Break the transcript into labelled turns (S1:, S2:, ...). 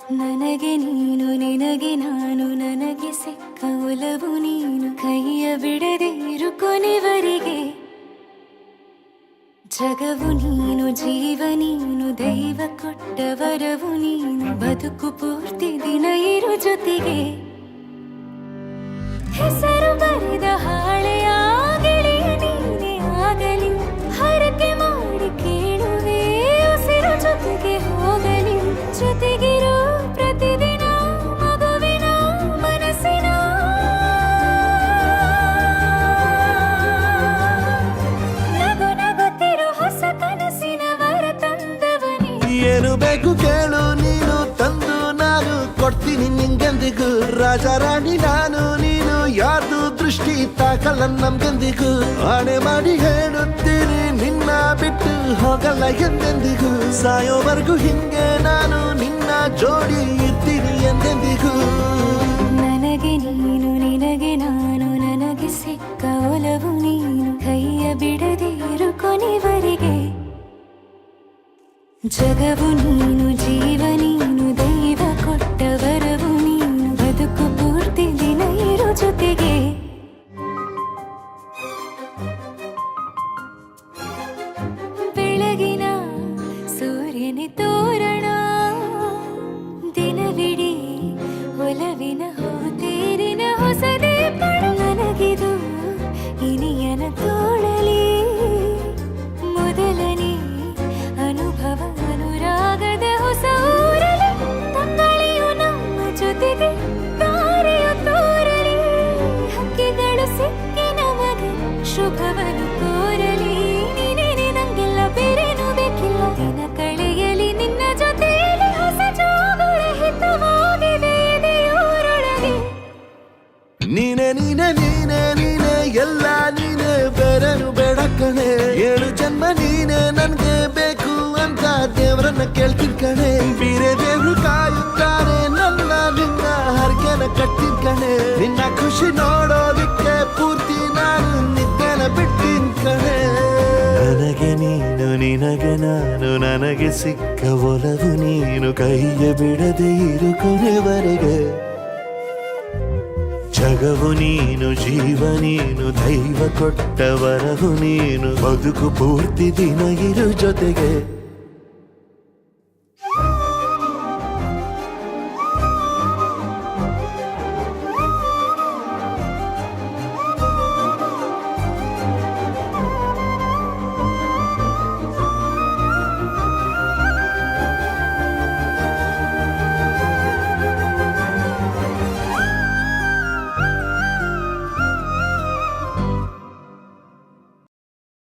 S1: ನನಗೆ ನೀನು ನಿನಗೆ ನಾನು ನನಗೆ ಸಿಕ್ಕ ಒಲವು ನೀನು ಕೈಯ ಬಿಡದೆ ಇರು ಕೊನೆವರೆಗೆ ಜಗವು ನೀನು ಜೀವ ನೀನು ದೈವ ಕೊಟ್ಟ ವರವು ನೀನು ಬದುಕು ಪೂರ್ತಿ ದಿನ ಇರು ಜೊತೆಗೆ ಹೆಸರು ಬರೆದ ಹಾಳೆಯ ಗೆಳೆಯ ನೀನೇ ಆಗಲಿ ಹರಕೆ ಮಾಡಿ ಕೇಳುವೆ ಉಸಿರು ಜೊತೆಗೆ ಹೋಗಲಿ ಜೊತೆಗಿರೋ ಪ್ರತಿದಿನ ಮಗುವಿನ ಮನಸ್ಸಿನ ನಗು ನಗುತ್ತಿರೋ ಹೊಸ ಕನಸಿನ ವರ ತಂದವನೇ
S2: ಏನು ಬೇಕು ಕೇಳು ನೀನು ತಂದು ನಾನು ಕೊಡ್ತೀನಿ ನಿಂಗೆಂದಿಗೂ ರಾಜ ರಾಣಿ ನಾನು ನೀನು ಯಾರ್ದು ದೃಷ್ಟಿ ತಾಕಲ್ಲ ನಮ್ಗೆಂದಿಗೂ ಆಣೆ ಮಾಡಿ ಹೇಳುತ್ತೀನಿ ನಿನ್ನ ಬಿಟ್ಟು ಹೋಗಲ್ಲ ಎಂದೆಂದಿಗೂ ಸಾಯೋವರೆಗೂ ಹಿಂಗೆ ನಾನು ನಿನ್ನ ಜೋಡಿ ಇರ್ತೀನಿ ಎಂದೆಂದಿಗೂ
S1: ನನಗೆ ನೀನು ನಿನಗೆ ನಾನು ನನಗೆ ಸಿಕ್ಕ ಒಲವು ನೀನು ಕೈಯ ಬಿಡದೆ ಇರು ಕೊನೆವರೆಗೆ ಜಗವು ನೀನು ಜೀವ ನೀನು ದೈವ ಕೊಟ್ಟ ವರವು ನೀನು ಬದುಕು ಪೂರ್ತಿ ದಿನ ಇರು ಜೊತೆಗೆ ಬೆಳಗಿನ ಸೂರ್ಯನ ತೋರಣ ದಿನವಿಡೀ ಒಲವಿನ ಹೋತೇರಿನ ಹೊಸದೇ ಪಡ ನನಗಿದು ಇನಿಯನ ತೋಳಲಿ ಮೊದಲನೇ ಅನುಭವ ಅನುರಾಗದ ಹೊಸ ಊರಲಿ ತಂಗಳಿಯು ನಮ್ಮ ಜೊತೆಗೆ ತಾರೆಯು ತೋರಲಿ ಹಕ್ಕಿಗಳು ಸಿಕ್ಕಿ ನಮಗೆ ಶುಭವನ್ನು ಕೋರಲಿ ನೀನೇ ನಂಗೆಲ್ಲ ಬೇರೇನು ಬೇಕಿಲ್ಲ ದಿನ ಕಳೆಯಲಿ ನಿನ್ನ ಜೊತೆಯಲ್ಲಿ ಹೊಸ ಜೋಗುಳ ಹಿತವಾಗಿದೆ ದೇವರೊಳಗೆ
S2: ನೀನೆ ನೀನೆ ನೀನೆ ನೀನೆ ಎಲ್ಲ ನೀನೆ ಬೇರೆನು ಬೇಡ ಕಣೆ ಏಳು ಜನ್ಮ ನೀನೆ ನನ್ಗೆ ಬೇಕು ಅಂತ ದೇವರನ್ನ ಕೇಳ್ತೀನಿ ಕಣೆ ಬೇರೆ ದೇವ್ರು ಕಾಯುತ್ತಾರೆ ನನ್ನ ನಿನ್ನ ಹರಕೆನ ಕಟ್ತೀನಿ ಕಣೆ ನಿನ್ನ ಖುಷಿ ನೋಡೋದಿಕ್ಕೆ ಪೂರ್ತಿ ನಾನು ನಿದ್ದೆನ ಬಿಟ್ಟಿನ್ ಕಣೆ ನನಗೆ ನೀನು ನಿನಗೆ ನಾನು ನನಗೆ ಸಿಕ್ಕ ಒಲವು ನೀನು ಕೈಯ ಬಿಡದೆ ಇರು ಕೊನೆವರೆಗೆ ಜಗವು ನೀನು ಜೀವ ನೀನು ದೈವ ಕೊಟ್ಟ ವರವು ನೀನು ಬದುಕು ಪೂರ್ತಿ ದಿನ ಇರು ಜೊತೆಗೆ